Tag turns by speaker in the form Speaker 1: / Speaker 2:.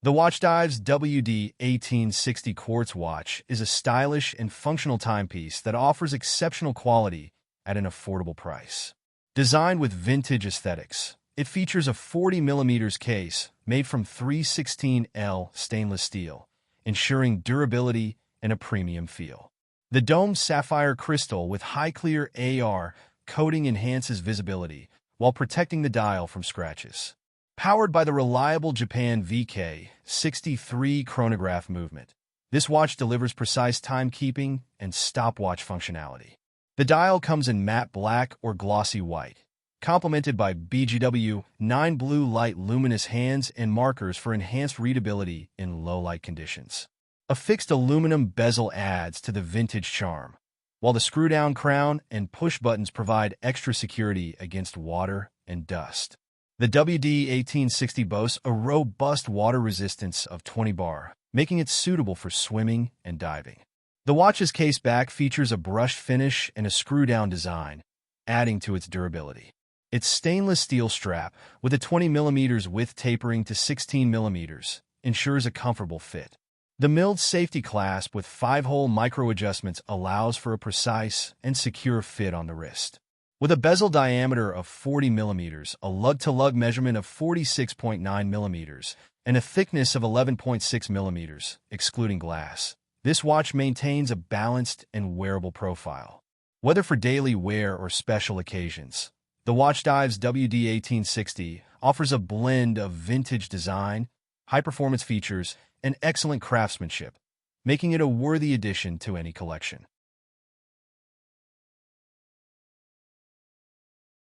Speaker 1: The Watchdives WD1860 Quartz Watch is a stylish and functional timepiece that offers exceptional quality at an affordable price. Designed with vintage aesthetics, it features a 40mm case made from 316L stainless steel, ensuring durability and a premium feel. The domed sapphire crystal with high clear AR coating enhances visibility while protecting the dial from scratches. Powered by the reliable Japan VK63 Chronograph Movement, this watch delivers precise timekeeping and stopwatch functionality. The dial comes in matte black or glossy white, complemented by BGW 9 blue light luminous hands and markers for enhanced readability in low-light conditions. A fixed aluminum bezel adds to the vintage charm, while the screw-down crown and push buttons provide extra security against water and dust. The WD1860 boasts a robust water resistance of 20 bar, making it suitable for swimming and diving. The watch's case back features a brushed finish and a screw-down design, adding to its durability. Its stainless steel strap, with a 20mm width tapering to 16mm, ensures a comfortable fit. The milled safety clasp with 5-hole micro-adjustments allows for a precise and secure fit on the wrist. With a bezel diameter of 40mm, a lug-to-lug measurement of 46.9mm, and a thickness of 11.6mm, excluding glass, this watch maintains a balanced and wearable profile. Whether for daily wear or special occasions, the Watchdives WD1860 offers a blend of vintage design, high-performance features, and excellent craftsmanship, making it a worthy addition to any collection.